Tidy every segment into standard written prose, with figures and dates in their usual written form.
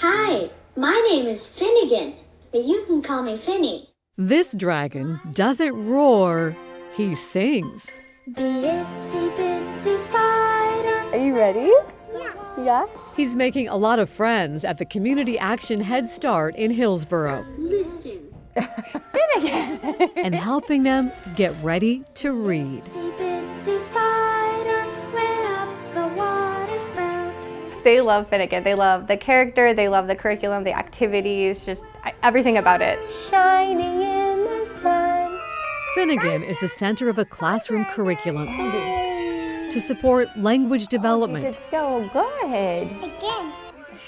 Hi, my name is Finnegan, but you can call me Finny. This dragon doesn't roar, he sings. The itsy bitsy spider. Are you ready? Yeah? He's making a lot of friends at the Community Action Head Start in Hillsboro. Listen. Finnegan! And helping them get ready to read. Itsy bitsy spider went up the water spout. They love Finnegan. They love the character, they love the curriculum, the activities, just everything about it. Shining in the sun. Finnegan is the center of a classroom curriculum to support language development, You did so good. Again.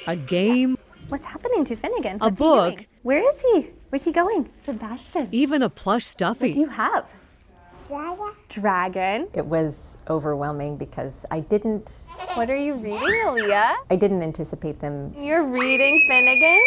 a game, What's happening to Finnegan? a What's he book, doing? Where is he? Where's he going? Sebastian. even a plush stuffy. What do you have? Dragon. It was overwhelming because I didn't What are you reading, Aaliyah? anticipate them You're reading Finnegan?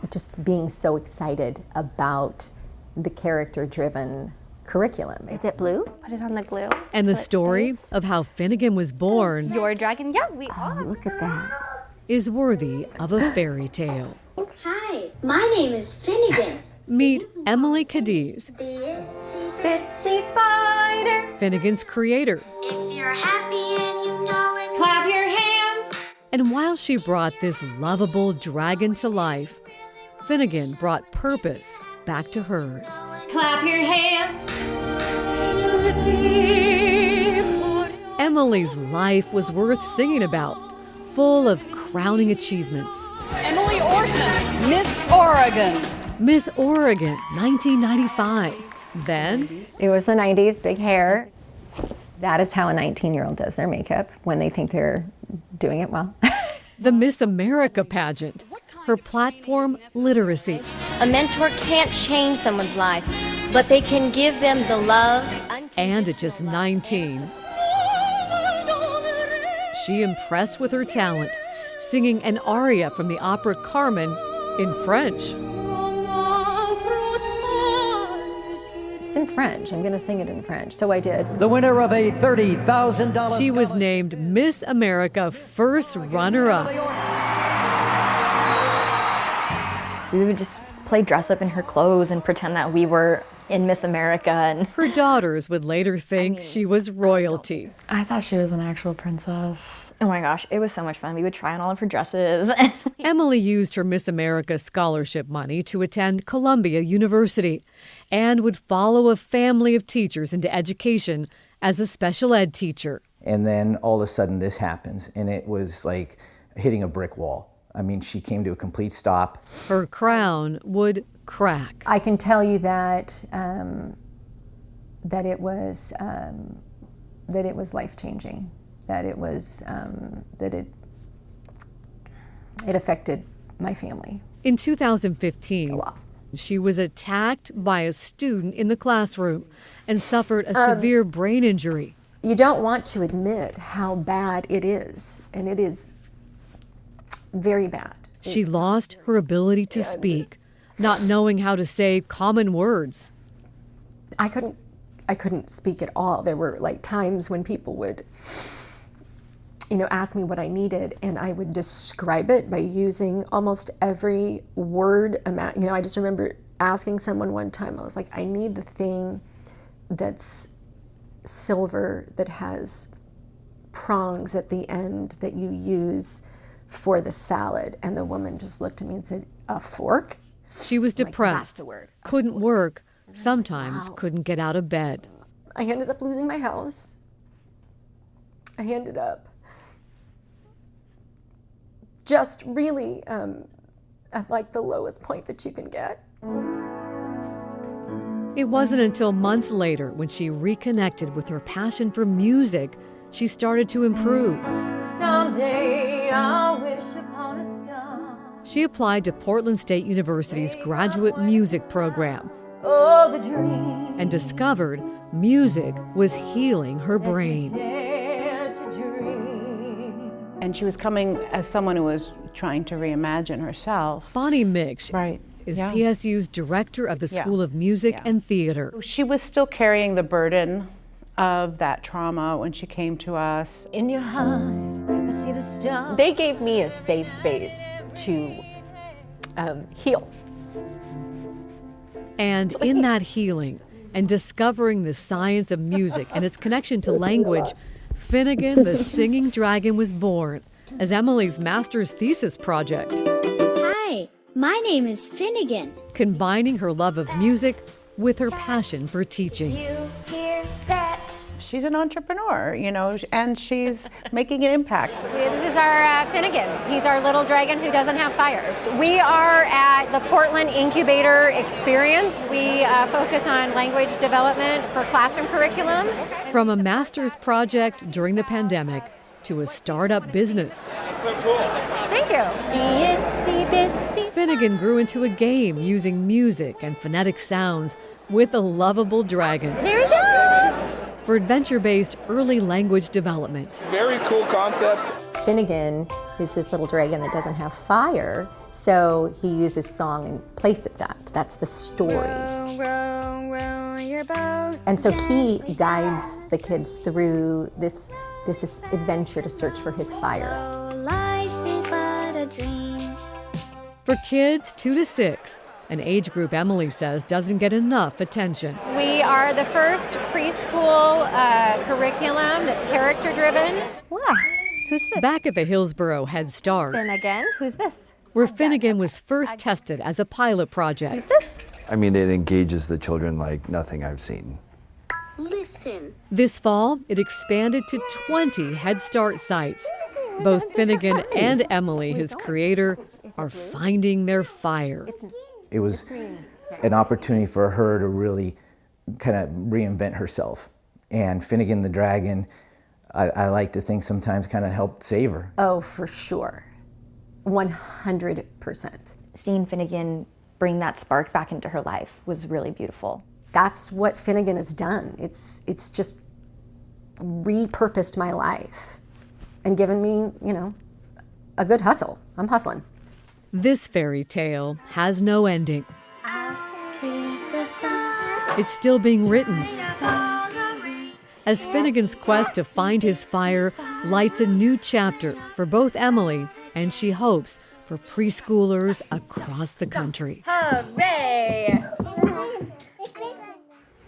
just being so excited about the character-driven curriculum. Is it blue? Put it on the glue. And the so it story stays. of how Finnegan was born Your dragon? Yeah, we are. Look at that. is worthy of a fairy tale. Hi, my name is Finnegan. Meet Emily Cadiz, The itsy Bitsy spider. Finnegan's creator. If you're happy and you know it, Clap your hands. And while she brought this lovable dragon to life, Finnegan brought purpose back to hers. Clap your hands. Emily's life was worth singing about, full of crowning achievements. Emily Orton, Miss Oregon. Miss Oregon, 1995. Then, It was the 90s, big hair. That is how a 19-year-old does their makeup when they think they're doing it well. the Miss America pageant. Her platform, literacy. A mentor can't change someone's life, but they can give them the love. And at just 19, she impressed with her talent, singing an aria from the opera Carmen in French. It's in French. I'm going to sing it in French. So I did. The winner of a $30,000 She was named Miss America first runner-up. We would just play dress up in her clothes and pretend that we were in Miss America. And Her daughters would later think she was royalty. I thought she was an actual princess. oh my gosh, it was so much fun. We would try on all of her dresses. Emily used her Miss America scholarship money to attend Columbia University and would follow a family of teachers into education as a special ed teacher. And then all of a sudden this happens, and it was like hitting a brick wall. I mean, she came to a complete stop. Her crown would crack. I can tell you that that it was life-changing. That it was that it affected my family. In 2015, she was attacked by a student in the classroom and suffered a severe brain injury. You don't want to admit how bad it is, and it is very bad. She lost her ability to speak, not knowing how to say common words. I couldn't speak at all. There were like times when people would, ask me what I needed, and I would describe it by using almost every word. I just remember asking someone one time, I was like, I need the thing that's silver that has prongs at the end that you use for the salad. And the woman just looked at me and said, a fork? She was That's depressed, the word. couldn't work, sometimes couldn't get out of bed. I ended up losing my house. I ended up just really at like the lowest point that you can get. It wasn't until months later, when she reconnected with her passion for music, she started to improve. Someday I'll wish upon a star. She applied to Portland State University's graduate music program Oh, the dream. and discovered music was healing her brain. Dare to dream. And she was coming as someone who was trying to reimagine herself. Bonnie Mix Right. is Yeah. PSU's director of the School of Music and Theater. She was still carrying the burden of that trauma when she came to us. In your heart, I see the stars. They gave me a safe space to heal. And in that healing and discovering the science of music and its connection to language, Finnegan the Singing Dragon was born as Emily's master's thesis project. Hi, my name is Finnegan. Combining her love of music with her passion for teaching. You hear that? She's an entrepreneur, you know, and she's making an impact. This is our Finnegan. He's our little dragon who doesn't have fire. We are at the Portland Incubator Experience. We focus on language development for classroom curriculum. From a master's project during the pandemic to a startup business. That's so cool. Thank you. Itsy bitsy. Finnegan grew into a game using music and phonetic sounds with a lovable dragon. There he goes. For adventure-based early language development. Very cool concept. Finnegan is this little dragon that doesn't have fire, so he uses song in place of that. That's the story. Row, row, row your boat. And so he guides the kids through this adventure to search for his fire. Oh, life is but a dream. For kids 2 to 6, an age group Emily says doesn't get enough attention. We are the first preschool curriculum that's character-driven. Wow, who's this? Back at the Hillsborough Head Start, Finnegan, who's this? where Finnegan was first tested as a pilot project. Who's this? I mean, it engages the children like nothing I've seen. Listen. This fall, it expanded to 20 Head Start sites. Both Finnegan and Emily, his creator, are finding their fire. It was an opportunity for her to really kind of reinvent herself. And Finnegan the Dragon, I like to think sometimes kind of helped save her. Oh, for sure. 100%. Seeing Finnegan bring that spark back into her life was really beautiful. That's what Finnegan has done. It's just repurposed my life and given me, you know, a good hustle. I'm hustling. This fairy tale has no ending. It's still being written. As Finnegan's quest to find his fire lights a new chapter for both Emily and, she hopes, for preschoolers across the country. Hooray!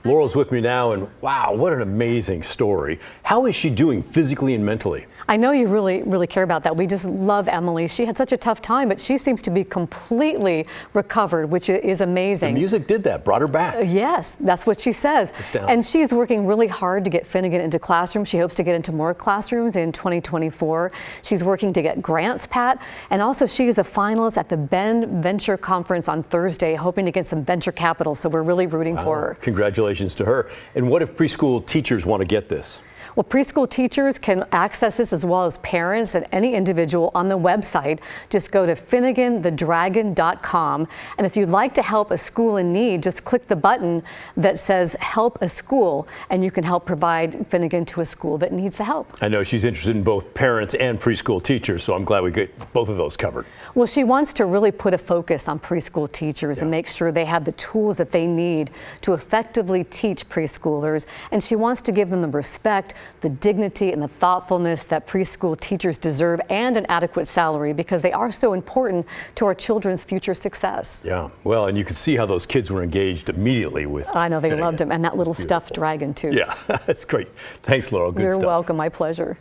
Laurel's with me now, and wow, what an amazing story. How is she doing physically and mentally? I know you really care about that. We just love Emily. She had such a tough time, but she seems to be completely recovered, which is amazing. The music did that, brought her back. Yes, that's what she says. It's astounding. And she's working really hard to get Finnegan into classrooms. She hopes to get into more classrooms in 2024. She's working to get grants, Pat. And also she is a finalist at the Bend Venture Conference on Thursday, hoping to get some venture capital. So we're really rooting for her. Congratulations to her. And what if preschool teachers want to get this? Well, preschool teachers can access this as well as parents and any individual on the website. Just go to FinneganTheDragon.com. And if you'd like to help a school in need, just click the button that says Help a School, and you can help provide Finnegan to a school that needs the help. I know she's interested in both parents and preschool teachers, so I'm glad we get both of those covered. Well, she wants to really put a focus on preschool teachers and make sure they have the tools that they need to effectively teach preschoolers. And she wants to give them the respect, the dignity and the thoughtfulness that preschool teachers deserve, and an adequate salary, because they are so important to our children's future success. Yeah, well, and you could see how those kids were engaged immediately with I know, they Finnegan. loved him, and that little stuffed dragon too. Yeah, that's great. Thanks, Laurel. Good You're stuff. welcome. My pleasure.